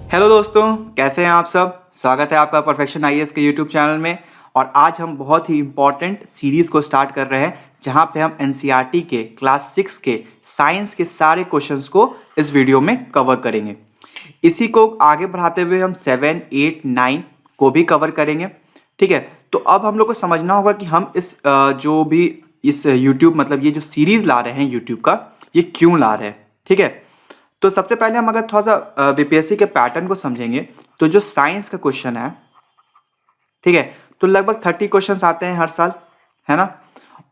Hello दोस्तों, कैसे हैं आप सब। स्वागत है आपका परफेक्शन आईएएस के यूट्यूब चैनल में। और आज हम बहुत ही इम्पॉर्टेंट सीरीज़ को स्टार्ट कर रहे हैं जहां पे हम एनसीईआरटी के क्लास 6 के साइंस के सारे क्वेश्चंस को इस वीडियो में कवर करेंगे। इसी को आगे बढ़ाते हुए हम 7, 8, 9 को भी कवर करेंगे। ठीक है, तो अब हम लोग को समझना होगा कि हम जो भी इस यूट्यूब मतलब ये जो सीरीज़ ला रहे हैं यूट्यूब का, ये क्यों ला रहे हैं। ठीक है, तो सबसे पहले हम अगर थोड़ा सा बीपीएससी के पैटर्न को समझेंगे तो जो साइंस का क्वेश्चन है, ठीक है, तो लगभग 30 क्वेश्चंस आते हैं हर साल, है ना।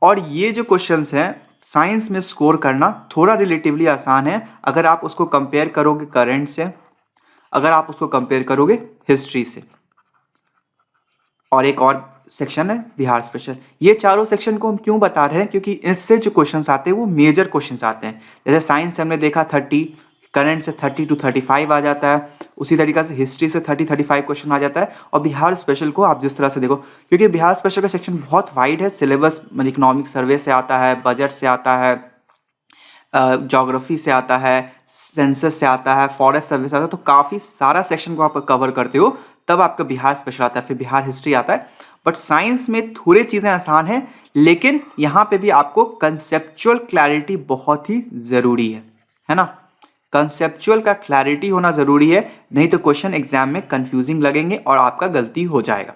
और ये जो क्वेश्चंस हैं साइंस में स्कोर करना थोड़ा रिलेटिवली आसान है अगर आप उसको कंपेयर करोगे करंट से, अगर आप उसको कंपेयर करोगे हिस्ट्री से। और एक और सेक्शन है बिहार स्पेशल। ये चारों सेक्शन को हम क्यों बता रहे हैं, क्योंकि इससे जो क्वेश्चंस आते हैं वो मेजर क्वेश्चंस आते हैं। जैसे साइंस से हमने देखा 30, करंट से 30 to 35 आ जाता है। उसी तरीके से हिस्ट्री से 30-35 क्वेश्चन आ जाता है। और बिहार स्पेशल को आप जिस तरह से देखो, क्योंकि बिहार स्पेशल का सेक्शन बहुत वाइड है, सिलेबस इकोनॉमिक सर्वे से आता है, बजट से आता है, ज्योग्राफी से आता है, सेंसस से आता है, फॉरेस्ट सर्विस आता है, तो काफ़ी सारा सेक्शन को आप कवर करते हो तब आपका बिहार स्पेशल आता है, फिर बिहार हिस्ट्री आता है। बट साइंस में थोड़ी चीज़ें आसान हैं, लेकिन यहाँ पे भी आपको कंसेप्चुअल क्लैरिटी बहुत ही ज़रूरी है ना। कंसेप्चुअल का क्लैरिटी होना ज़रूरी है, नहीं तो क्वेश्चन एग्जाम में कंफ्यूजिंग लगेंगे और आपका गलती हो जाएगा।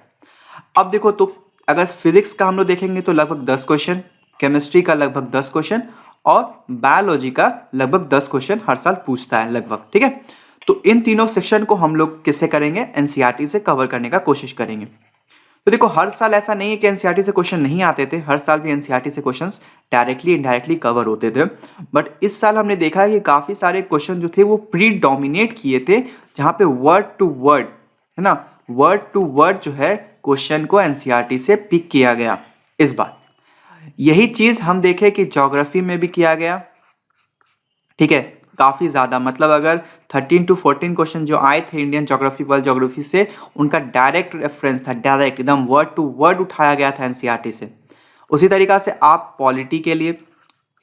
अब देखो, तो अगर फिजिक्स का हम लोग देखेंगे तो लगभग 10 क्वेश्चन, केमिस्ट्री का लगभग 10 क्वेश्चन और बायोलॉजी का लगभग 10 क्वेश्चन हर साल पूछता है लगभग। ठीक है, तो इन तीनों सेक्शन को हम लोग किससे करेंगे, एनसीईआरटी से कवर करने का कोशिश करेंगे। तो देखो, हर साल ऐसा नहीं है कि एनसीईआरटी से क्वेश्चन नहीं आते थे, हर साल भी एनसीईआरटी से क्वेश्चंस डायरेक्टली इनडायरेक्टली कवर होते थे। बट इस साल हमने देखा है कि काफ़ी सारे क्वेश्चन जो थे वो प्री डोमिनेट किए थे, जहाँ पे वर्ड टू वर्ड, है ना, वर्ड टू वर्ड जो है क्वेश्चन को एनसीईआरटी से पिक किया गया इस बार। यही चीज़ हम देखें कि ज्योग्राफी में भी किया गया। ठीक है, काफ़ी ज़्यादा, मतलब अगर 13 to 14 क्वेश्चन जो आए थे इंडियन ज्योग्राफी, वर्ल्ड ज्योग्राफी से, उनका डायरेक्ट रेफरेंस था, डायरेक्ट एकदम वर्ड टू वर्ड उठाया गया था एनसीईआरटी से। उसी तरीक़ा से आप पॉलिटी के लिए,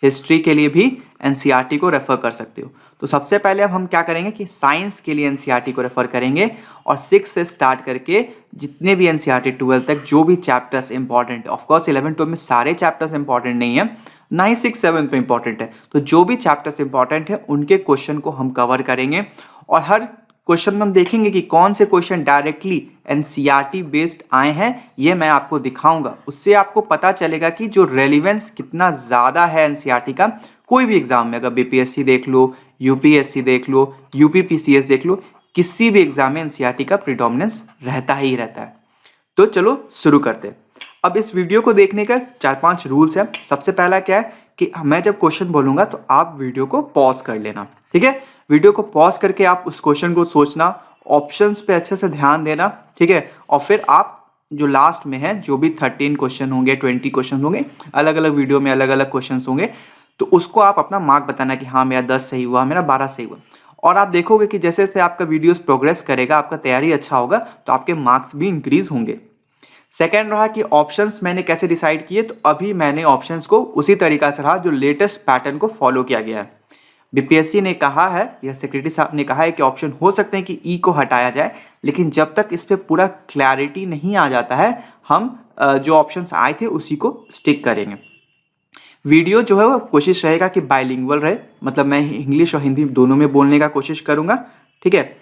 हिस्ट्री के लिए भी एनसीईआरटी को रेफ़र कर सकते हो। तो सबसे पहले अब हम क्या करेंगे कि साइंस के लिए एनसीईआरटी को रेफ़र करेंगे और 6 से स्टार्ट करके जितने भी एनसीईआरटी 12 तक जो भी चैप्टर्स इंपॉर्टेंट है, ऑफकोर्स 11, 12 में सारे चैप्टर्स इंपॉर्टेंट नहीं है, ना ही 6, 7 पे इंपॉर्टेंट है, तो जो भी चैप्टर्स इंपॉर्टेंट है उनके क्वेश्चन को हम कवर करेंगे। और हर क्वेश्चन में हम देखेंगे कि कौन से क्वेश्चन डायरेक्टली एनसीईआरटी बेस्ड आए हैं, ये मैं आपको दिखाऊंगा। उससे आपको पता चलेगा कि जो रेलिवेंस कितना ज़्यादा है एनसीईआरटी का कोई भी एग्जाम में, अगर बीपीएससी देख लो, यूपीएससी देख लो, यूपीपीसीएस देख लो, किसी भी एग्जाम में एनसीईआरटी का प्रिडोमिनेंस रहता ही रहता है। तो चलो शुरू करते हैं। अब इस वीडियो को देखने का 4-5 रूल्स हैं। सबसे पहला क्या है कि मैं जब क्वेश्चन बोलूँगा तो आप वीडियो को पॉज कर लेना। ठीक है, वीडियो को पॉज करके आप उस क्वेश्चन को सोचना, ऑप्शंस पे अच्छे से ध्यान देना। ठीक है, और फिर आप जो लास्ट में है, जो भी 13 क्वेश्चन होंगे, 20 क्वेश्चन होंगे, अलग अलग वीडियो में अलग अलग क्वेश्चन होंगे, तो उसको आप अपना मार्क बताना कि हाँ मेरा 10 सही हुआ, मेरा 12 सही हुआ। और आप देखोगे कि जैसे जैसे आपका वीडियोस प्रोग्रेस करेगा, आपका तैयारी अच्छा होगा, तो आपके मार्क्स भी इंक्रीज होंगे। सेकेंड रहा कि ऑप्शंस मैंने कैसे डिसाइड किए, तो अभी मैंने ऑप्शंस को उसी तरीका से रहा जो लेटेस्ट पैटर्न को फॉलो किया गया है। बीपीएससी ने कहा है या सेक्रेटरी साहब ने कहा है कि ऑप्शन हो सकते हैं कि ई को हटाया जाए, लेकिन जब तक इस पर पूरा क्लैरिटी नहीं आ जाता है, हम जो ऑप्शंस आए थे उसी को स्टिक करेंगे। वीडियो जो है वो कोशिश रहेगा कि बाइलिंगुअल रहे, मतलब मैं इंग्लिश और हिंदी दोनों में बोलने का कोशिश करूँगा। ठीक है,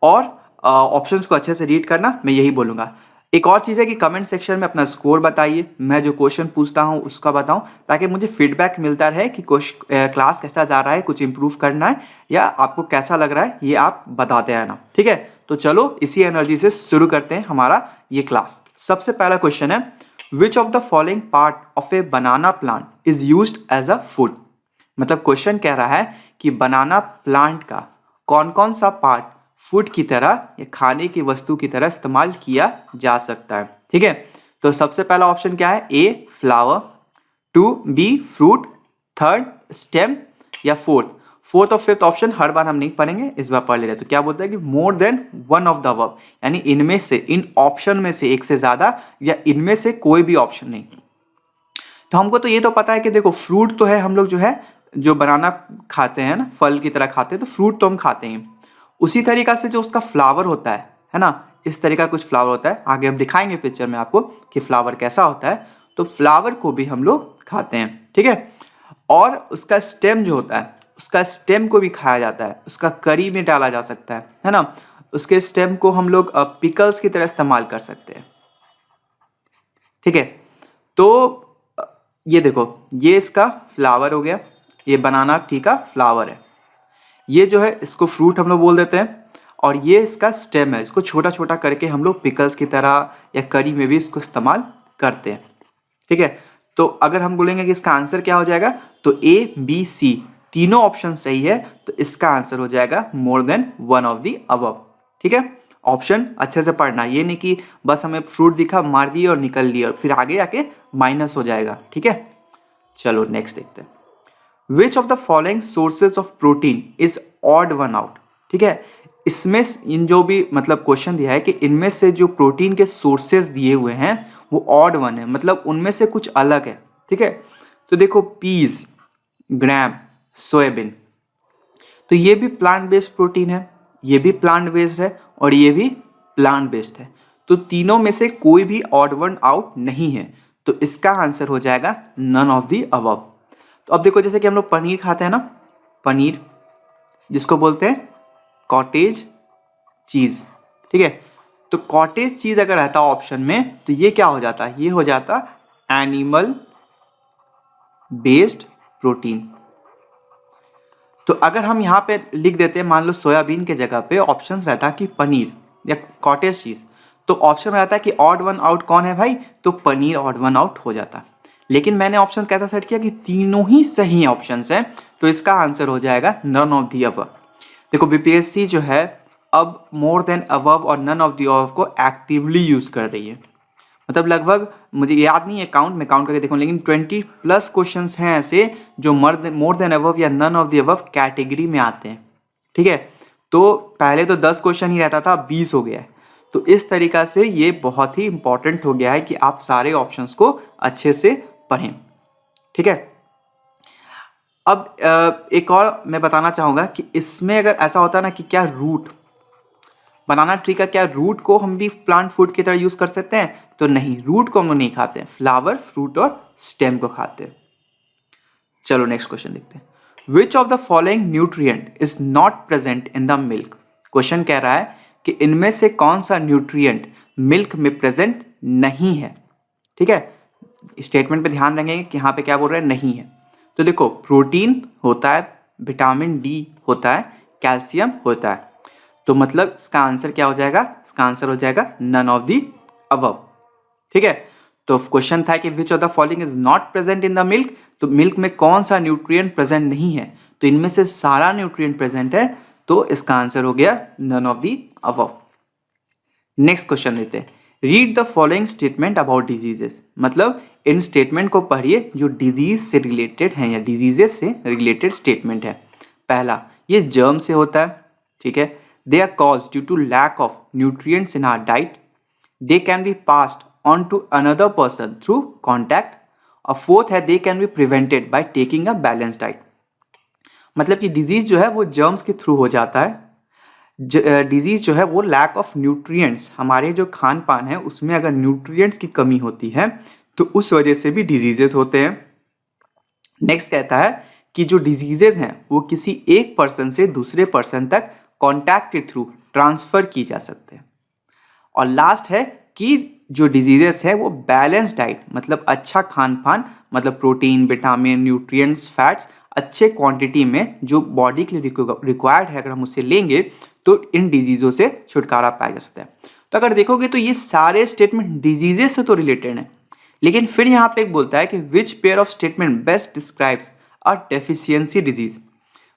और ऑप्शंस को अच्छे से रीड करना, मैं यही बोलूँगा। एक और चीज़ है कि कमेंट सेक्शन में अपना स्कोर बताइए, मैं जो क्वेश्चन पूछता हूँ उसका बताऊँ, ताकि मुझे फीडबैक मिलता रहे कि क्लास कैसा जा रहा है, कुछ इंप्रूव करना है या आपको कैसा लग रहा है, ये आप बताते रहना। ठीक है, तो चलो इसी एनर्जी से शुरू करते हैं हमारा ये क्लास। सबसे पहला क्वेश्चन है, which of the following part of a banana plant is used as a food. मतलब क्वेश्चन कह रहा है कि बनाना प्लांट का कौन कौन सा पार्ट फूड की तरह या खाने की वस्तु की तरह इस्तेमाल किया जा सकता है। ठीक है, तो सबसे पहला ऑप्शन क्या है, A flower, 2 B fruit, 3 stem या फोर्थ और फिफ्थ ऑप्शन हर बार हम नहीं पढ़ेंगे, इस बार पढ़ ले रहे। तो क्या बोलता है कि मोर than one of the above, यानी इनमें से, इन ऑप्शन में से एक से ज्यादा या इनमें से कोई भी ऑप्शन नहीं। तो हमको तो ये तो पता है कि देखो फ्रूट तो है, हम लोग जो है जो बनाना खाते हैं ना, फल की तरह खाते हैं, तो फ्रूट तो हम खाते हैं। उसी तरीका से जो उसका फ्लावर होता है ना, इस तरीका कुछ फ्लावर होता है, आगे हम दिखाएंगे पिक्चर में आपको कि फ्लावर कैसा होता है। तो फ्लावर को भी हम लोग खाते हैं, ठीक है। और उसका स्टेम जो होता है, उसका स्टेम को भी खाया जाता है, उसका करी में डाला जा सकता है ना। उसके स्टेम को हम लोग पिकल्स की तरह इस्तेमाल कर सकते हैं, ठीक है। तो ये देखो, ये इसका फ्लावर हो गया, ये बनाना ट्री का फ्लावर है। ये जो है इसको फ्रूट हम लोग बोल देते हैं, और ये इसका स्टेम है, इसको छोटा छोटा करके हम लोग पिकल्स की तरह या करी में भी इसको इस्तेमाल करते हैं, ठीक है। तो अगर हम बोलेंगे कि इसका आंसर क्या हो जाएगा, तो ए बी सी तीनों ऑप्शन सही है, तो इसका आंसर हो जाएगा more than one of the above, ठीक है। ऑप्शन अच्छे से पढ़ना, ये नहीं कि बस हमें फ्रूट दिखा मार दिए और निकल लिए और फिर आगे आके माइनस हो जाएगा, ठीक है। चलो नेक्स्ट देखते हैं। विच of the following sources of protein is odd one out, ठीक है। इसमें इन जो भी मतलब क्वेश्चन दिया है कि इनमें से जो प्रोटीन के सोर्सेज दिए हुए हैं वो ऑड वन है, मतलब उनमें से कुछ अलग है, ठीक है। तो देखो पीज, ग्राम, सोयाबीन, तो ये भी प्लांट बेस्ड प्रोटीन है, ये भी प्लांट बेस्ड है और ये भी प्लांट बेस्ड है। तो तीनों में से कोई भी ऑड वन आउट नहीं है, तो इसका आंसर हो जाएगा नन ऑफ दी अबव। तो अब देखो, जैसे कि हम लोग पनीर खाते हैं ना, पनीर जिसको बोलते हैं कॉटेज चीज, ठीक है। तो कॉटेज चीज अगर रहता ऑप्शन में तो ये क्या हो जाता, ये हो जाता एनिमल बेस्ड प्रोटीन। तो अगर हम यहाँ पे लिख देते हैं, मान लो सोयाबीन के जगह पे ऑप्शन रहता कि पनीर या कॉटेज चीज, तो ऑप्शन रहता है कि ऑड वन आउट कौन है भाई, तो पनीर ऑड वन आउट हो जाता। लेकिन मैंने ऑप्शन कैसा सेट किया कि तीनों ही सही ऑप्शंस हैं, तो इसका आंसर हो जाएगा नन ऑफ दी अबव। देखो बीपीएससी जो है अब मोर देन अबव और नन ऑफ दी अबव को एक्टिवली यूज कर रही है। मतलब लगभग मुझे याद नहीं है काउंट, मैं काउंट करके देखूँ, लेकिन 20+ क्वेश्चंस हैं ऐसे जो मोर देन अबव या none of the above category में आते हैं, ठीक है। तो पहले तो 10 क्वेश्चन ही रहता था, 20 हो गया है। तो इस तरीका से ये बहुत ही इंपॉर्टेंट हो गया है कि आप सारे ऑप्शंस को अच्छे से पढ़ें, ठीक है। अब एक और मैं बताना चाहूँगा कि इसमें अगर ऐसा होता ना कि क्या रूट, बनाना ट्री का क्या रूट को हम भी प्लांट फूड की तरह यूज कर सकते हैं, तो नहीं, रूट को हम लोग नहीं खाते हैं, फ्लावर, फ्रूट और स्टेम को खाते हैं। चलो नेक्स्ट क्वेश्चन देखते हैं। विच of the following nutrient is not present in the milk. Question कह रहा है कि इनमें से कौन सा न्यूट्रिएंट मिल्क में प्रेजेंट नहीं है, ठीक है। स्टेटमेंट पे ध्यान रखेंगे कि यहाँ पे क्या बोल रहे हैं, नहीं है। तो देखो प्रोटीन होता है, विटामिन डी होता है, कैल्शियम होता है, तो मतलब इसका आंसर क्या हो जाएगा, इसका आंसर हो जाएगा नन ऑफ दी अबव, ठीक है। तो क्वेश्चन था कि which of the following is not present in the milk, तो मिल्क में कौन सा न्यूट्रिएंट प्रेजेंट नहीं है, तो इनमें से सारा न्यूट्रिएंट प्रेजेंट है, तो इसका आंसर हो गया none of the above. Next question लेते हैं। Read the following statement about diseases, मतलब इन स्टेटमेंट को पढ़िए जो डिजीज से रिलेटेड है या डिजीजेस से रिलेटेड स्टेटमेंट है। पहला, ये जर्म से होता है, ठीक है। They are caused due to lack of nutrients in our diet. They can be passed on to another person through contact. और फोर्थ है, they can be prevented by taking a balanced diet. मतलब कि disease जो है वो germs के through हो जाता है। डिजीज जो है वो लैक ऑफ न्यूट्रिएंट्स, हमारे जो खान पान है उसमें अगर न्यूट्रिएंट्स की कमी होती है तो उस वजह से भी डिजीजेस होते हैं। नेक्स्ट कहता है कि जो डिजीजेज हैं वो किसी एक पर्सन से दूसरे पर्सन तक कॉन्टैक्ट के थ्रू ट्रांसफर की जा सकते हैं। और लास्ट है कि जो डिजीजेस है वो बैलेंस डाइट, मतलब अच्छा खान पान, मतलब प्रोटीन, विटामिन, न्यूट्रिएंट्स, फैट्स अच्छे क्वांटिटी में जो बॉडी के लिए रिक्वायर्ड है, अगर हम उसे लेंगे तो इन डिजीजों से छुटकारा पाया जा सकता है। तो अगर देखोगे तो ये सारे स्टेटमेंट डिजीजेस से तो रिलेटेड हैं, लेकिन फिर यहाँ पे एक बोलता है कि which pair of statement best describes a deficiency disease,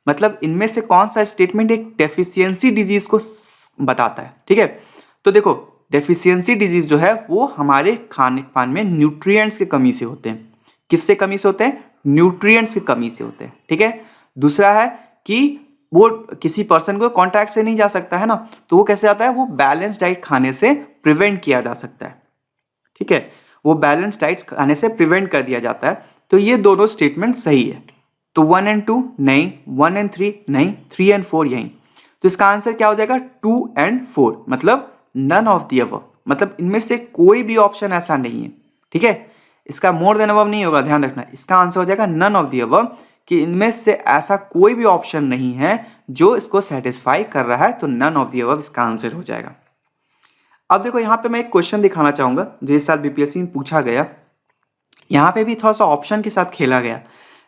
मतलब इनमें से कौन सा स्टेटमेंट एक डेफिशिएंसी डिजीज को बताता है, ठीक है। तो देखो डेफिशिएंसी डिजीज जो है वो हमारे खाने पान में न्यूट्रिएंट्स की कमी से होते हैं। किससे कमी से होते हैं, न्यूट्रिएंट्स की कमी से होते हैं, ठीक है। दूसरा है कि वो किसी पर्सन को कॉन्टैक्ट से नहीं जा सकता है ना, तो वो कैसे आता है, वो बैलेंस डाइट खाने से प्रिवेंट किया जा सकता है, ठीक है। वो बैलेंस डाइट खाने से प्रिवेंट कर दिया जाता है। तो ये दोनों स्टेटमेंट सही है। तो 1 और 2 नहीं, 1 और 3 नहीं, 3 और 4 यहीं। तो इसका आंसर क्या हो जाएगा 2 and 4, मतलब नन ऑफ द अबव, मतलब इनमें से कोई भी ऑप्शन ऐसा नहीं है। ठीक है, इसका मोर देन अबव नहीं होगा, ध्यान रखना। इसका आंसर हो जाएगा नन ऑफ द अबव, कि इनमें से ऐसा कोई भी ऑप्शन नहीं है जो इसको सेटिस्फाई कर रहा है, तो नन ऑफ द अबव इसका आंसर हो जाएगा। अब देखो यहाँ पे मैं एक क्वेश्चन दिखाना चाहूंगा जो इस साल बीपीएससी में पूछा गया। यहाँ पे भी थोड़ा सा ऑप्शन के साथ खेला गया।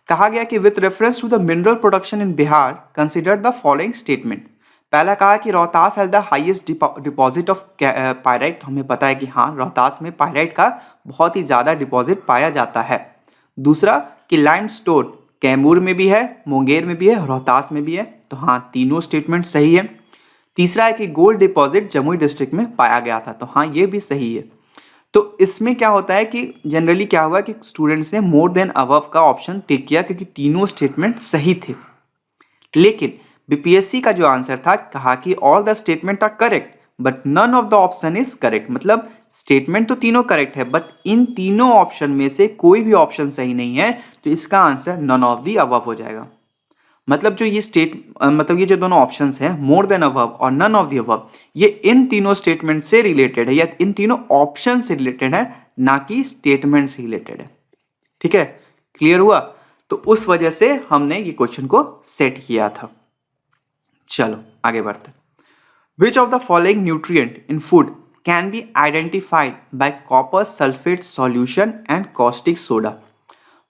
कहा गया कि with reference to the mineral production in Bihar consider the following statement. पहला कहा कि Rohtas has the highest deposit of pyrite. हमें पता है कि हाँ, रोहतास में पायराइट का बहुत ही ज़्यादा डिपॉजिट पाया जाता है। दूसरा कि लाइमस्टोन कैमूर में भी है, मुंगेर में भी है, रोहतास में भी है। तो हाँ, तीनों स्टेटमेंट सही है। तीसरा है कि गोल्ड डिपॉजिट जमुई डिस्ट्रिक्ट में पाया गया था। तो हाँ, ये भी सही है। तो इसमें क्या होता है कि जनरली क्या हुआ कि स्टूडेंट्स ने मोर देन अबव का ऑप्शन टिक किया क्योंकि तीनों स्टेटमेंट सही थे। लेकिन बीपीएससी का जो आंसर था, कहा कि all the statement are correct but none of the option is correct. मतलब स्टेटमेंट तो तीनों करेक्ट है बट इन तीनों ऑप्शन में से कोई भी ऑप्शन सही नहीं है, तो इसका answer none of the above हो जाएगा। मतलब जो ये मतलब ये जो दोनों ऑप्शंस हैं, मोर देन अबव और नन ऑफ द अबव, ये इन तीनों स्टेटमेंट से रिलेटेड है या इन तीनों ऑप्शन से रिलेटेड है, ना कि स्टेटमेंट से रिलेटेड है। ठीक है, क्लियर हुआ? तो उस वजह से हमने ये क्वेश्चन को सेट किया था। चलो आगे बढ़ते हैं। विच of the following nutrient in food can be identified by copper sulphate solution and caustic soda.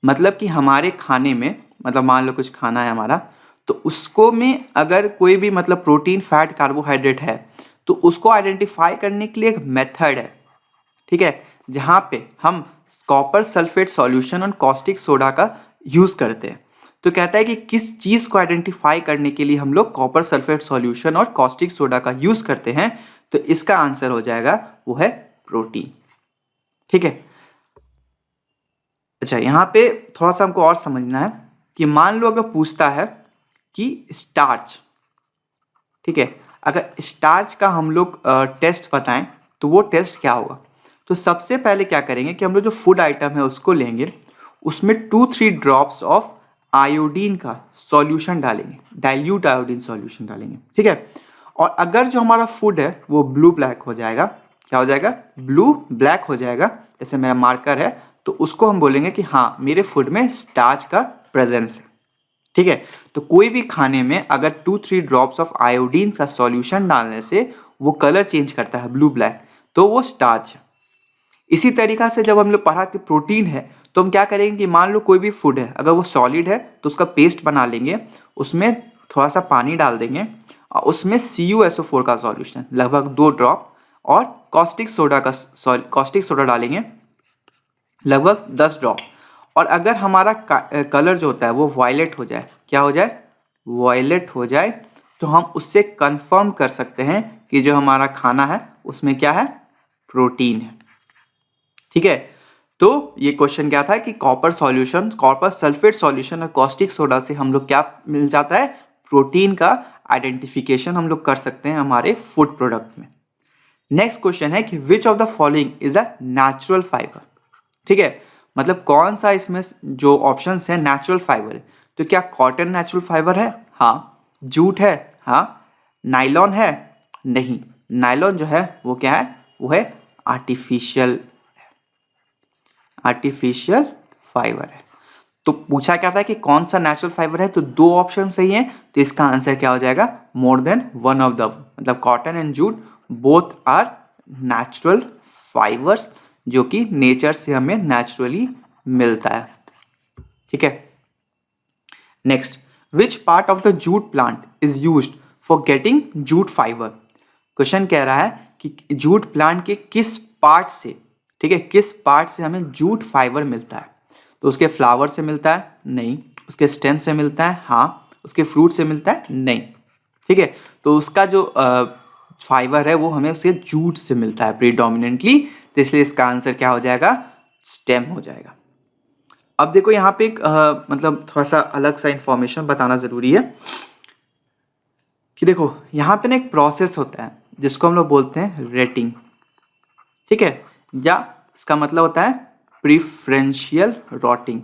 मतलब कि हमारे खाने में, मतलब मान लो कुछ खाना है हमारा, तो उसको में अगर कोई भी मतलब प्रोटीन, फैट, कार्बोहाइड्रेट है, तो उसको आइडेंटिफाई करने के लिए एक मेथड है। ठीक है, जहाँ पे हम कॉपर सल्फेट सॉल्यूशन और कॉस्टिक सोडा का यूज़ करते हैं। तो कहता है कि किस चीज़ को आइडेंटिफाई करने के लिए हम लोग कॉपर सल्फेट सॉल्यूशन और कॉस्टिक सोडा का यूज़ करते हैं, तो इसका आंसर हो जाएगा वो है प्रोटीन। ठीक है, अच्छा यहाँ पे थोड़ा सा हमको और समझना है कि मान लो अगर पूछता है कि स्टार्च, ठीक है, अगर स्टार्च का हम लोग टेस्ट बताएं तो वो टेस्ट क्या होगा। तो सबसे पहले क्या करेंगे कि हम लोग जो फूड आइटम है उसको लेंगे, उसमें 2-3 ड्रॉप्स ऑफ आयोडीन का सॉल्यूशन डालेंगे, डाइल्यूट आयोडीन सॉल्यूशन डालेंगे। ठीक है, और अगर जो हमारा फूड है वो ब्लू ब्लैक हो जाएगा, क्या हो जाएगा, ब्लू ब्लैक हो जाएगा, जैसे मेरा मार्कर है, तो उसको हम बोलेंगे कि हाँ, मेरे फूड में स्टार्च का प्रेजेंस है। ठीक है, तो कोई भी खाने में अगर 2-3 ड्रॉप्स ऑफ आयोडीन का सॉल्यूशन डालने से वो कलर चेंज करता है ब्लू ब्लैक, तो वो स्टार्च है। इसी तरीका से जब हम लोग पढ़ा कि प्रोटीन है, तो हम क्या करेंगे कि मान लो कोई भी फूड है, अगर वो सॉलिड है तो उसका पेस्ट बना लेंगे, उसमें थोड़ा सा पानी डाल देंगे और उसमें CuSO4 का सॉल्यूशन लगभग 2 ड्रॉप और कॉस्टिक सोडा डालेंगे लगभग 10 ड्रॉप। और अगर हमारा कलर जो होता है वो वायलेट हो जाए, क्या हो जाए, वायलेट हो जाए, तो हम उससे कंफर्म कर सकते हैं कि जो हमारा खाना है उसमें क्या है, प्रोटीन है। ठीक है, तो ये क्वेश्चन क्या था कि कॉपर सल्फेट सॉल्यूशन और कॉस्टिक सोडा से हम लोग क्या मिल जाता है, प्रोटीन का आइडेंटिफिकेशन हम लोग कर सकते हैं हमारे फूड प्रोडक्ट में। नेक्स्ट क्वेश्चन है कि which of the following is a natural fibre. ठीक है, मतलब कौन सा इसमें जो ऑप्शंस है नेचुरल फाइबर है। तो क्या कॉटन नेचुरल फाइबर है, हाँ। जूट है, हाँ। नायलॉन है, नहीं। नायलॉन जो है वो क्या है, वो है आर्टिफिशियल फाइबर है। तो पूछा क्या था कि कौन सा नेचुरल फाइबर है, तो 2 ऑप्शन सही हैं, तो इसका आंसर क्या हो जाएगा, more than one of the, मतलब cotton and jute both are natural fibres, जो कि नेचर से हमें नेचुरली मिलता है। ठीक है, next, which part of the jute plant is used for getting jute fibre. Question कह रहा है कि जूट प्लांट के किस पार्ट से, ठीक है, किस पार्ट से हमें जूट फाइबर मिलता है। तो उसके फ्लावर से मिलता है, नहीं। उसके स्टेम से मिलता है, हाँ। उसके फ्रूट से मिलता है, नहीं। ठीक है, तो उसका जो फाइबर है वो हमें उसके जूट से मिलता है प्रीडोमिनेंटली, तो इसलिए इसका आंसर क्या हो जाएगा, स्टेम हो जाएगा। अब देखो यहाँ पे एक मतलब थोड़ा सा अलग सा इंफॉर्मेशन बताना ज़रूरी है कि देखो यहाँ पे ना एक प्रोसेस होता है जिसको हम लोग बोलते हैं रेटिंग। ठीक है, या इसका मतलब होता है प्रिफरेंशियल रॉटिंग।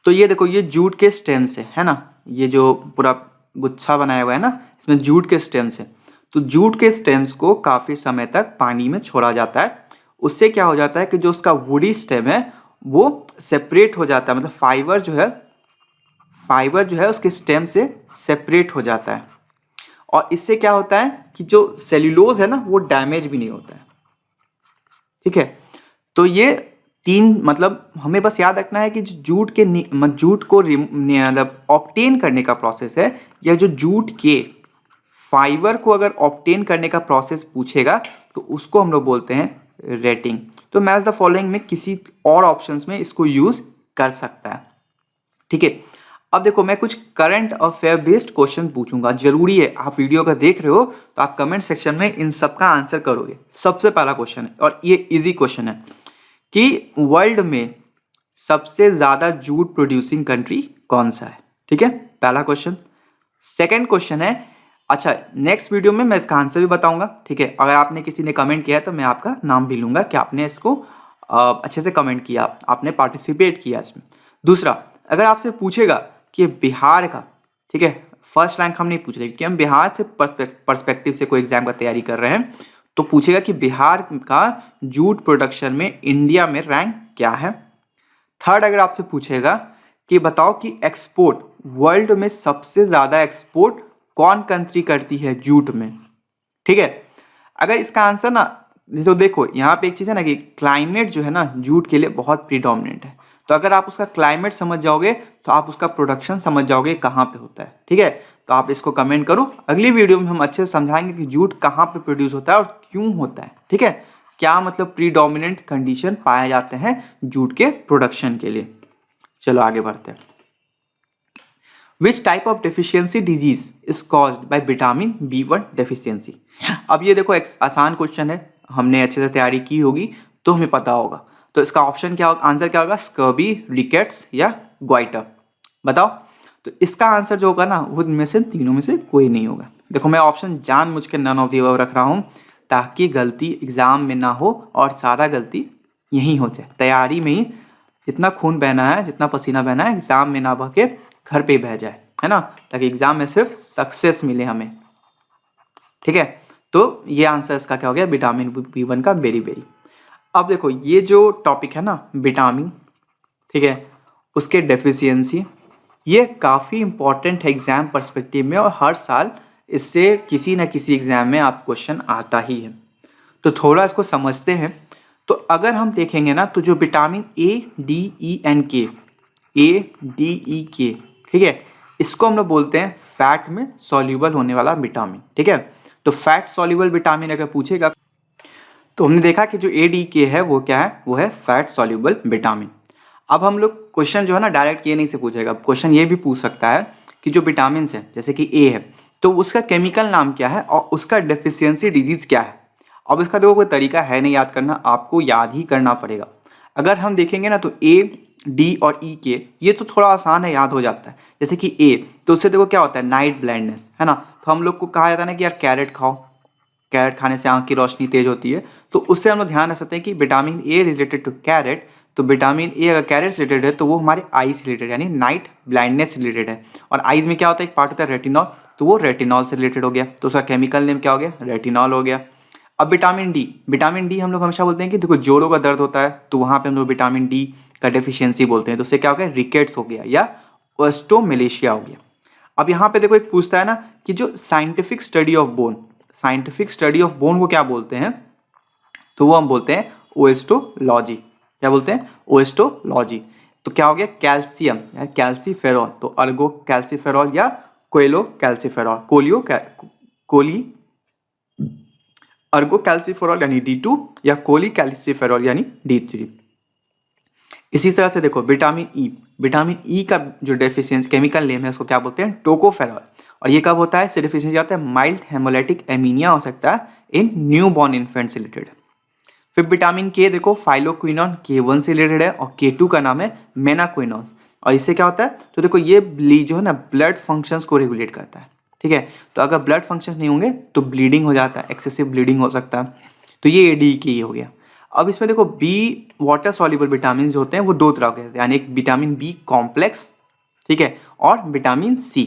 तो ये देखो, ये जूट के स्टेम से है ना, ये जो पूरा गुच्छा बनाया हुआ है ना, इसमें जूट के स्टेम्स हैं। तो जूट के स्टेम्स को काफ़ी समय तक पानी में छोड़ा जाता है। उससे क्या हो जाता है कि जो उसका वुडी स्टेम है वो सेपरेट हो जाता है, मतलब फाइबर जो है उसके स्टेम से सेपरेट हो जाता है। और इससे क्या होता है कि जो सेल्यूलोज है ना वो डैमेज भी नहीं होता है। ठीक है, तो ये तीन, मतलब हमें बस याद रखना है कि जो जूट को मतलब ऑब्टेन करने का प्रोसेस है, या जो जूट के फाइबर को अगर ऑब्टेन करने का प्रोसेस पूछेगा तो उसको हम लोग बोलते हैं रेटिंग। तो मैच द फॉलोइंग में किसी और ऑप्शंस में इसको यूज कर सकता है। ठीक है, अब देखो मैं कुछ करंट अफेयर बेस्ड क्वेश्चन पूछूंगा, जरूरी है आप वीडियो का देख रहे हो तो आप कमेंट सेक्शन में इन सब का आंसर करोगे। सबसे पहला क्वेश्चन है और ये इजी क्वेश्चन है कि वर्ल्ड में सबसे ज्यादा जूट प्रोड्यूसिंग कंट्री कौन सा है। ठीक है, पहला क्वेश्चन। सेकंड क्वेश्चन है, अच्छा नेक्स्ट वीडियो में मैं इसका आंसर भी बताऊंगा। ठीक है, अगर आपने किसी ने कमेंट किया है तो मैं आपका नाम भी लूंगा कि आपने इसको अच्छे से कमेंट किया, आपने पार्टिसिपेट किया इसमें। दूसरा, अगर आपसे पूछेगा कि बिहार का, ठीक है, फर्स्ट रैंक हम नहीं पूछ रहे क्योंकि हम बिहार से पर्सपेक्टिव से कोई एग्जाम का तैयारी कर रहे हैं, तो पूछेगा कि बिहार का जूट प्रोडक्शन में इंडिया में रैंक क्या है। थर्ड, अगर आपसे पूछेगा कि बताओ कि एक्सपोर्ट वर्ल्ड में सबसे ज्यादा एक्सपोर्ट कौन कंट्री करती है जूट में। ठीक है, अगर इसका आंसर ना, तो देखो यहाँ पे एक चीज है ना कि क्लाइमेट जो है ना जूट के लिए बहुत प्रीडोमिनेंट है, तो अगर आप उसका क्लाइमेट समझ जाओगे तो आप उसका प्रोडक्शन समझ जाओगे कहाँ पे होता है। ठीक है, तो आप इसको कमेंट करो, अगली वीडियो में हम अच्छे से समझाएंगे कि जूट कहाँ पे प्रोड्यूस होता है और क्यों होता है। ठीक है, क्या मतलब प्रीडोमिनेंट कंडीशन पाए जाते हैं जूट के प्रोडक्शन के लिए। चलो आगे बढ़ते हैं। Which type of deficiency disease is caused by vitamin B1 deficiency. अब ये देखो एक आसान क्वेश्चन है, हमने अच्छे से तैयारी की होगी तो हमें पता होगा। तो इसका ऑप्शन क्या होगा, आंसर क्या होगा, स्कर्बी, रिकेट्स या ग्वाइटर। बताओ, तो इसका आंसर जो होगा ना वो इनमें से तीनों में से कोई नहीं होगा। देखो मैं ऑप्शन जानबूझ के नन ऑफ द अबव रख रहा हूँ ताकि गलती एग्जाम में ना हो और सारा गलती यही हो जाए, तैयारी में ही जितना खून बहना है, जितना पसीना बहना है, एग्जाम में ना बह के घर पे ही बह जाए, है ना, ताकि एग्जाम में सिर्फ सक्सेस मिले हमें। ठीक है, तो ये आंसर इसका क्या हो गया, विटामिन B1 का बेरी बेरी। अब देखो ये जो टॉपिक है ना विटामिन, ठीक है, उसके डेफिशिएंसी, ये काफ़ी इंपॉर्टेंट है एग्जाम पर्सपेक्टिव में और हर साल इससे किसी न किसी एग्जाम में आप क्वेश्चन आता ही है। तो थोड़ा इसको समझते हैं। तो अगर हम देखेंगे ना तो जो vitamin A, D, E, N, K, A, D, E, K, ठीक है, इसको हम लोग बोलते हैं फैट में सॉल्यूबल होने वाला विटामिन। ठीक है, तो फैट सॉल्यूबल विटामिन अगर पूछेगा तो हमने देखा कि जो ADK है वो क्या है, वो है फैट सॉल्यूबल विटामिन। अब हम लोग क्वेश्चन जो है ना डायरेक्ट ये नहीं से पूछेगा, क्वेश्चन ये भी पूछ सकता है कि जो विटामिन है जैसे कि A है तो उसका केमिकल नाम क्या है और उसका डेफिशिएंसी डिजीज क्या है। अब इसका देखो कोई तरीका है नहीं याद करना, आपको याद ही करना पड़ेगा। अगर हम देखेंगे ना तो A, D और E, K ये तो थोड़ा आसान है, याद हो जाता है। जैसे कि A तो उससे देखो क्या होता है, नाइट ब्लाइंडनेस, है ना, तो हम लोग को कहा जाता है ना कि यार कैरेट खाओ, कैरेट खाने से आंख की रोशनी तेज होती है, तो उससे हम लोग ध्यान रख सकते हैं कि vitamin A related to carrot. तो विटामिन A अगर कैरेट से रिलेटेड है तो वो हमारे आईज से रिलेटेड यानी नाइट ब्लाइंडनेस से रिलेटेड है। और आईज में क्या होता है, एक पार्ट होता है रेटिनॉल, तो वो रेटिनॉल से रिलेटेड हो गया, तो उसका केमिकल नेम क्या हो गया, रेटिनॉल हो गया। अब विटामिन डी हम लोग हमेशा बोलते हैं कि देखो जोड़ों का दर्द होता है तो वहाँ पे हम लोग विटामिन डी का डेफिशिएंसी बोलते हैं, तो उससे क्या हो गया, रिकेट्स हो गया या ओस्टोमेलेशिया हो गया। अब यहाँ पे देखो एक पूछता है ना कि जो साइंटिफिक स्टडी ऑफ बोन को क्या बोलते हैं, तो वो हम बोलते हैं ओएस्टोलॉजी। क्या बोलते हैं, ओएस्टोलॉजी। तो क्या हो गया, कैल्शियम या कैल्सीफेरॉल, तो अर्गो कैल्सीफेरॉल या कोयलो कैल्सीफेरॉल, अर्गो कैल्सीफेरॉल यानी D2 या कोली कैल्सीफेरॉल यानी D3। इसी तरह से देखो विटामिन ई का जो डेफिशिएंसी केमिकल नेम है उसको क्या बोलते हैं, टोकोफेरॉल। और ये कब होता है, इससे डेफिशिएंसी आता है माइल्ड हेमोलाइटिक एमीनिया हो सकता है इन न्यू बॉर्न इन्फेंट से रिलेटेड। फिर विटामिन के देखो फाइलोक्विनोन K1 से रिलेटेड है और K2 का नाम है मेनाक्विनोस। और इससे क्या होता है, तो देखो ये जो है ना ब्लड फंक्शंस को रेगुलेट करता है। ठीक है, तो अगर ब्लड फंक्शंस नहीं होंगे तो ब्लीडिंग हो जाता है, एक्सेसिव ब्लीडिंग हो सकता है, तो ये ADK हो गया। अब इसमें देखो बी वाटर सॉल्युबल विटामिन जो होते हैं वो दो तरह के होते हैं, यानी एक विटामिन B कॉम्प्लेक्स, ठीक है, और विटामिन C।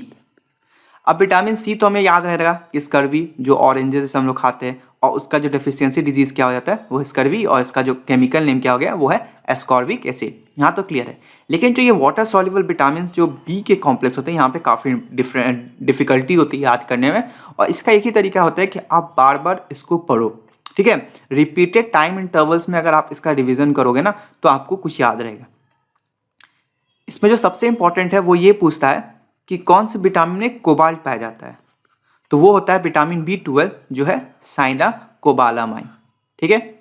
अब विटामिन सी तो हमें याद रहेगा कि स्कर्वी जो ऑरेंजेस से हम लोग खाते हैं, और उसका जो डेफिशिएंसी डिजीज क्या हो जाता है वो स्कर्वी, और इसका जो केमिकल नेम क्या हो गया वो है एस्कॉर्बिक एसिड। यहाँ तो क्लियर है। लेकिन जो ये वाटर सॉल्युबल विटामिन जो बी के कॉम्प्लेक्स होते हैं, यहाँ पे काफ़ी डिफिकल्टी होती है याद करने में, और इसका एक ही तरीका होता है कि आप बार बार इसको पढ़ो, ठीक है। रिपीटेड टाइम इंटरवल्स में अगर आप इसका रिविजन करोगे ना तो आपको कुछ याद रहेगा। इसमें जो सबसे इंपॉर्टेंट है वो ये पूछता है कि कौन से विटामिन में कोबाल्ट पाया जाता है, तो वो होता है विटामिन B12 जो है साइनाकोबालामाइन, ठीक है।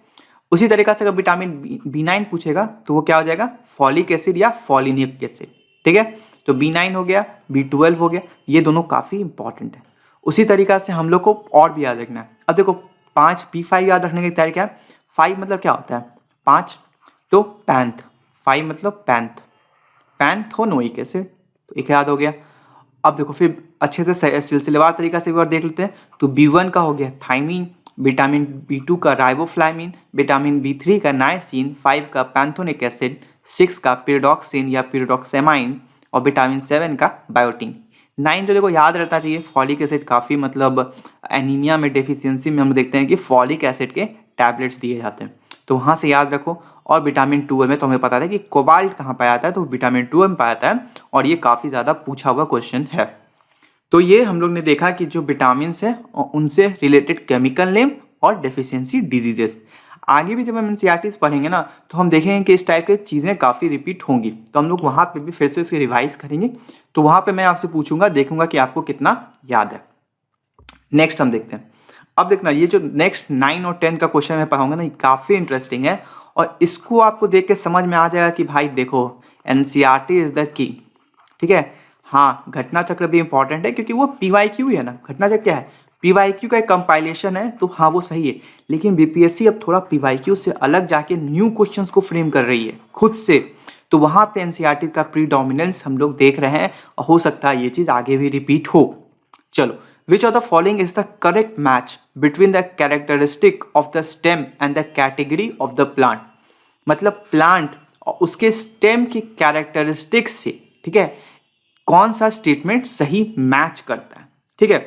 उसी तरीका से अगर विटामिन B9 पूछेगा तो वो क्या हो जाएगा, फॉलिक एसिड या फॉलिनिक एसिड, ठीक है। तो B9 हो गया, B12 हो गया, ये दोनों काफ़ी इंपॉर्टेंट है। उसी तरीका से हम लोग को और भी याद रखना है। अब देखो 5 P5 याद रखने की तैयारी क्या है। 5 मतलब क्या होता है 5, तो पैंथ, 5 मतलब पैंथ, पैंथोनोइक एसिड, तो एक याद हो गया। अब देखो फिर अच्छे से सिलसिलेवार तरीका से एक बार देख लेते हैं। तो B1 का हो गया थाइमिन, विटामिन B2 का राइबोफ्लाविन, विटामिन B3 का नाइसिन, 5 का पैंथोनिक एसिड, 6 का पिरिडॉक्सिन या पिरिडॉक्सेमाइन, और विटामिन 7 का बायोटिन। 9 तो देखो याद रहता चाहिए, फॉलिक एसिड काफ़ी मतलब एनीमिया में डेफिशिएंसी में हम देखते हैं कि फॉलिक एसिड के टैबलेट्स दिए जाते हैं, तो वहाँ से याद रखो। और विटामिन 12 में तो हमें पता था कि कोबाल्ट कहाँ पाया जाता है, तो विटामिन 12 में पाया जाता है, और ये काफ़ी ज़्यादा पूछा हुआ क्वेश्चन है। तो ये हम लोग ने देखा कि जो विटामिन है उनसे रिलेटेड केमिकल नेम और डेफिशिएंसी डिजीजेस। आगे भी जब हम एनसीईआरटीज पढ़ेंगे ना तो हम देखेंगे कि इस टाइप की चीज़ें काफ़ी रिपीट होंगी, तो हम लोग वहाँ पे भी फिर से इसके रिवाइज करेंगे। तो वहाँ पे मैं आपसे पूछूंगा, देखूंगा कि आपको कितना याद है। नेक्स्ट हम देखते हैं। अब देखना ये जो नेक्स्ट 9 और 10 का क्वेश्चन मैं पढ़ाऊंगा ना, ये काफ़ी इंटरेस्टिंग है, और इसको आपको देख के समझ में आ जाएगा कि भाई देखो एनसीईआरटी इज द की, ठीक है। हाँ, घटना चक्र भी इंपॉर्टेंट है क्योंकि वो पीवाईक्यू है ना, घटना चक्र क्या है, पीवाईक्यू का एक कंपाइलेशन है, तो हाँ वो सही है। लेकिन बीपीएससी अब थोड़ा पीवाईक्यू से अलग जाके न्यू क्वेश्चंस को फ्रेम कर रही है खुद से, तो वहाँ पे एनसीईआरटी का प्रीडोमिनेंस हम लोग देख रहे हैं, और हो सकता है ये चीज़ आगे भी रिपीट हो। चलो, which of the following is the correct match between the characteristic of the stem and the category of the plant। मतलब प्लांट और उसके स्टेम की कैरेक्टरिस्टिक्स से, ठीक है, कौन सा स्टेटमेंट सही मैच करता है, ठीक है।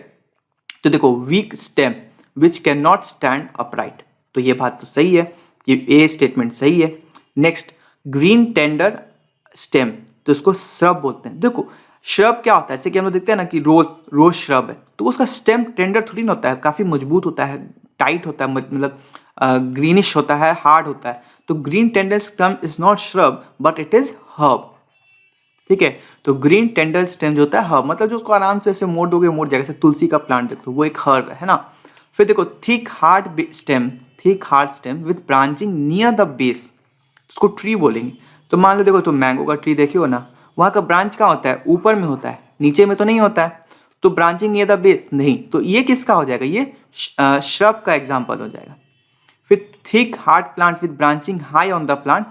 तो देखो week stem which can not stand upright, तो ये बात तो सही है, ये ए स्टेटमेंट सही है। नेक्स्ट, ग्रीन टेंडर स्टेम, तो इसको श्रब बोलते हैं। देखो श्रब क्या होता है, जैसे कि हम लोग देखते हैं ना कि रोज श्रब है, तो उसका स्टेम टेंडर थोड़ी ना होता है, काफ़ी मजबूत होता है, टाइट होता है, मतलब ग्रीनिश होता है, हार्ड होता है। तो green tender stem is not shrub but it is herb, ठीक है। तो ग्रीन टेंडर स्टेम जो होता है हर्ब, मतलब जो उसको आराम से ऐसे मोड़ दोगे मोड़ जाएगा, जैसे तुलसी का प्लांट देखो वो एक हर्ब है ना। फिर देखो thick hard stem with branching near the base, उसको ट्री बोलेंगे। तो मान लो देखो तुम मैंगो का ट्री देखे हो ना, वहाँ का ब्रांच क्या होता है, ऊपर में होता है, नीचे में तो नहीं होता है, तो ब्रांचिंग नियर द बेस नहीं, तो ये किसका हो जाएगा, ये श्रब का एग्जाम्पल हो जाएगा। फिर thick hard plant with branching high on the plant,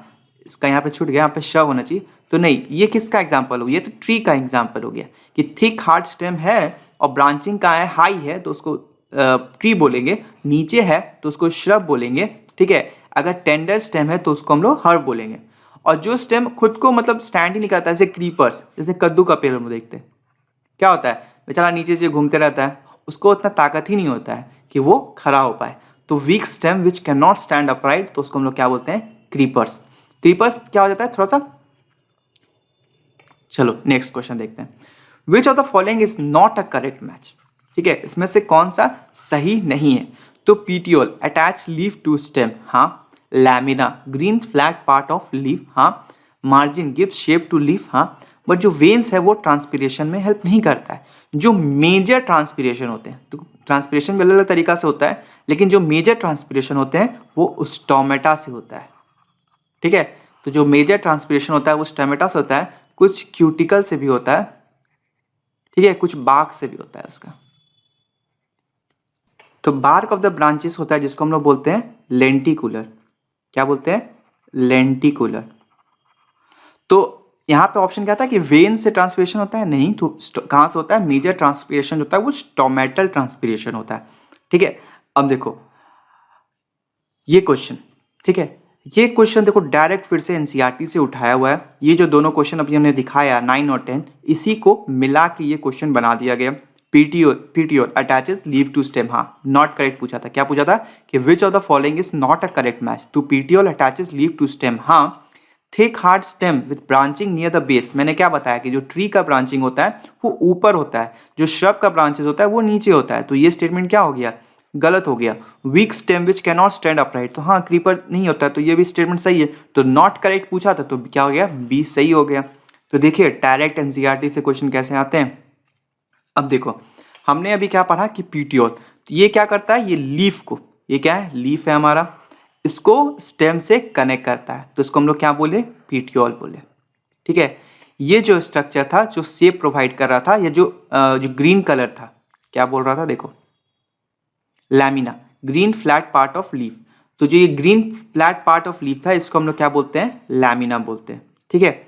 इसका यहाँ पे छूट गया, यहाँ पे श्रब होना चाहिए, तो नहीं, ये किसका एग्जाम्पल हो गया, ये तो ट्री का एग्जाम्पल हो गया कि थिक हार्ड स्टेम है और ब्रांचिंग का है हाई है, तो उसको ट्री बोलेंगे, नीचे है तो उसको श्रब बोलेंगे, ठीक है। अगर टेंडर स्टेम है तो उसको हम लोग हर्ब बोलेंगे। और जो स्टेम खुद को मतलब स्टैंड ही नहीं करता, जैसे क्रीपर्स, जैसे कद्दू का पेड़ हम देखते हैं, क्या होता है, बेचारा नीचे से घूमते रहता है, उसको उतना ताकत ही नहीं होता है कि वो खड़ा हो पाए। तो week stem which can not stand upright, तो उसको हम लोग क्या बोलते हैं, क्रीपर्स। क्रीपर्स क्या हो जाता है थोड़ा सा। चलो नेक्स्ट क्वेश्चन देखते हैं। विच of the following is not a correct match, ठीक है, इसमें से कौन सा सही नहीं है। तो petiole attach leaf to stem, हाँ। Lamina green flat part of leaf, हाँ। Margin gives shape to leaf, हाँ। बट जो वेन्स है वो ट्रांसपीरेशन में हेल्प नहीं करता है। जो मेजर ट्रांसपीरेशन होते हैं, तो ट्रांसपीरेशन भी अलग अलग तरीका से होता है, लेकिन जो मेजर ट्रांसपीरेशन होते हैं वो स्टोमेटा से होता है, ठीक है। तो जो मेजर ट्रांसपीरेशन होता है वो स्टोमेटा से होता है, कुछ क्यूटिकल से भी होता है, ठीक है, कुछ बार्क से भी होता है उसका। तो बार्क ऑफ द ब्रांचेस होता है जिसको हम लोग बोलते हैं लेंटिकुलर, क्या बोलते हैं, लेंटिकुलर। तो यहाँ पे ऑप्शन क्या था कि वेन से ट्रांसपीरेशन होता है, नहीं, तो कहाँ से होता है, मेजर ट्रांसपीरेशन होता है वो स्टोमेटल ट्रांसपीरेशन होता है, ठीक है। अब देखो ये क्वेश्चन, ठीक है, ये क्वेश्चन देखो डायरेक्ट फिर से एनसीईआरटी से उठाया हुआ है। ये जो दोनों क्वेश्चन अभी हमने दिखाया 9 और 10, इसी को मिला के ये क्वेश्चन बना दिया गया। Petiole attaches leaf to stem. हाँ, नॉट करेक्ट पूछा था। क्या पूछा था कि which of the following is not a correct match. तो petiole attaches leaf to stem. हाँ, thick hard stem with branching near the base. मैंने क्या बताया कि जो ट्री का ब्रांचिंग होता है वो ऊपर होता है, जो श्रब का ब्रांचेस होता है वो नीचे होता है। तो ये स्टेटमेंट क्या हो गया, गलत हो गया। Week stem which can not stand upright. तो हाँ, क्रीपर नहीं होता है, तो ये भी स्टेटमेंट सही है। तो नॉट करेक्ट पूछा था तो क्या हो गया, बी सही हो गया। तो देखिए डायरेक्ट एनसीईआरटी से क्वेश्चन कैसे आते हैं। अब देखो, हमने अभी क्या पढ़ा कि पीटियोल, तो ये क्या करता है, ये लीफ को, ये क्या है, लीफ है हमारा, इसको स्टेम से कनेक्ट करता है, तो इसको हम लोग क्या बोले, पीटियोल बोले। ठीक है, ये जो स्ट्रक्चर था जो शेप प्रोवाइड कर रहा था, ये जो ग्रीन कलर था, क्या बोल रहा था, देखो lamina, green flat part of leaf. तो जो ये green flat part of leaf था इसको हम लोग क्या बोलते हैं, लैमिना बोलते हैं। ठीक है,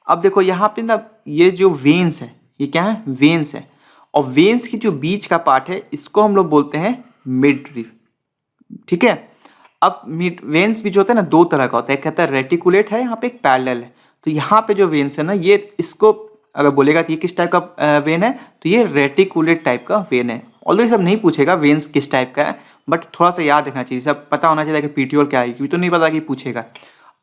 अब देखो यहाँ पे ना ये जो वेन्स है, ये क्या है, वेन्स है, और वेन्स की जो बीच का पार्ट है इसको हम लोग बोलते हैं मिडरीफ। ठीक है, अब मिड वेन्स भी जो होता है ना दो तरह का होता है, एक कहता है रेटिकुलेट है, यहाँ पे एक पैरेलल है। तो यहाँ पे जो वेन्स है ना, ये इसको अगर बोलेगा तो ये किस टाइप का वेन है, तो ये रेटिकुलेट टाइप का वेन है। ऑल्दो ये सब नहीं पूछेगा वेन्स किस टाइप का है, बट थोड़ा सा याद रखना चाहिए, सब पता होना चाहिए कि पीटियोल क्या है, क्योंकि तो नहीं पता कि पूछेगा।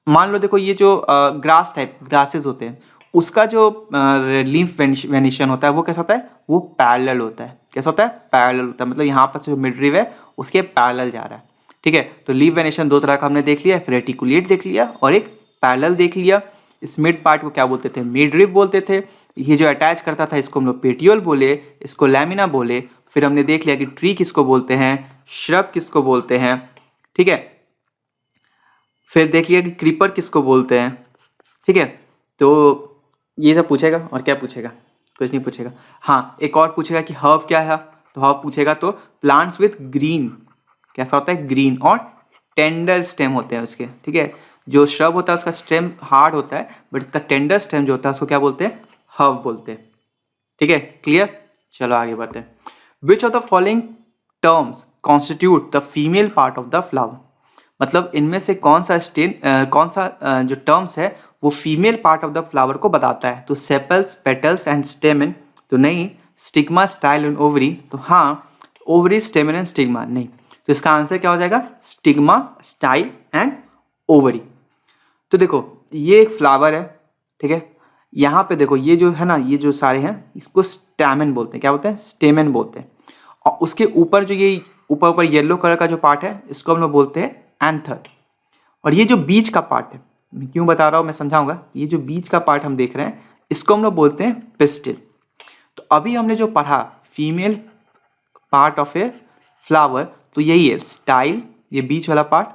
मान लो देखो ये जो ग्रास टाइप ग्रासेस होते हैं उसका जो लीफ वेनिशन होता है वो कैसा होता है, वो पैरेलल होता है। कैसा होता है, पैरेलल होता है, मतलब यहाँ पर जो मिडरीव है उसके पैरेलल जा रहा है। ठीक है, तो लीफ वेनिशन दो तरह का हमने देख लिया, एक रेटिकुलेट देख लिया और एक पैरेलल देख लिया। इस मिड पार्ट को क्या बोलते थे, मिडरीव बोलते थे। ये जो अटैच करता था इसको हम लोग पेटियोल बोले, इसको लैमिना बोले। फिर हमने देख लिया कि ट्री किसको बोलते हैं, श्रब किसको बोलते हैं। ठीक है, फिर देख लिया कि क्रीपर किसको बोलते हैं। ठीक है, तो ये सब पूछेगा और क्या पूछेगा, कुछ नहीं पूछेगा। हाँ, एक और पूछेगा कि हर्ब क्या है, तो हर्ब पूछेगा तो प्लांट्स विथ ग्रीन, कैसा होता है, ग्रीन और टेंडर स्टेम होते हैं उसके। ठीक है, जो श्रब होता है उसका स्टेम हार्ड होता है, बट इसका टेंडर स्टेम जो होता है उसको क्या बोलते हैं, हर्ब बोलते हैं। ठीक है, क्लियर, चलो आगे बढ़ते हैं। विच of the following terms constitute the female part of the flower. मतलब इनमें से कौन सा जो टर्म्स है वो female part of the flower को बताता है। तो सेपल्स, पेटल्स एंड स्टेमन, तो नहीं। स्टिग्मा, स्टाइल एंड ओवरी, तो हाँ। ओवरी, स्टेमन एंड स्टिग्मा, नहीं। तो इसका आंसर क्या हो जाएगा, स्टिग्मा, स्टाइल एंड ओवरी। तो देखो ये एक फ्लावर है, ठीक है, यहाँ पे देखो ये जो है ना, ये जो सारे हैं इसको स्टैमेन बोलते हैं। क्या बोलते हैं, स्टेमन बोलते हैं। और उसके ऊपर जो ये ऊपर येलो कलर का जो पार्ट है इसको हम लोग बोलते हैं एंथर। और ये जो बीच का पार्ट है, मैं क्यों बता रहा हूँ मैं समझाऊंगा, ये जो बीच का पार्ट हम देख रहे हैं इसको हम लोग बोलते हैं पिस्टिल। तो अभी हमने जो पढ़ा female part of a flower, तो यही है स्टाइल, ये बीच वाला पार्ट,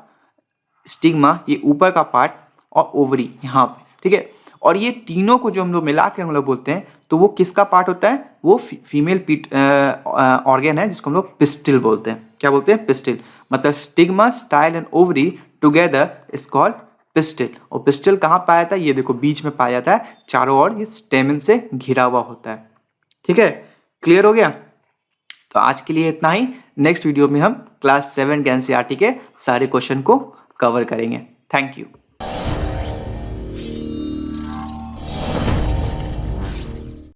स्टिग्मा ये ऊपर का पार्ट, और ओवरी यहाँ पे। ठीक है, और ये तीनों को जो हम लोग मिला के हम लोग बोलते हैं तो वो किसका पार्ट होता है, वो फीमेल ऑर्गेन है जिसको हम लोग पिस्टिल बोलते हैं। क्या बोलते हैं, पिस्टिल। मतलब stigma, style and ovary together is called pistil. और पिस्टिल कहाँ पाया जाता है, ये देखो बीच में पाया जाता है, चारों ओर ये स्टेमन से घिरा हुआ होता है। ठीक है, क्लियर हो गया। तो आज के लिए इतना ही। नेक्स्ट वीडियो में हम क्लास 7 के एनसीईआरटी के सारे क्वेश्चन को कवर करेंगे। Thank you.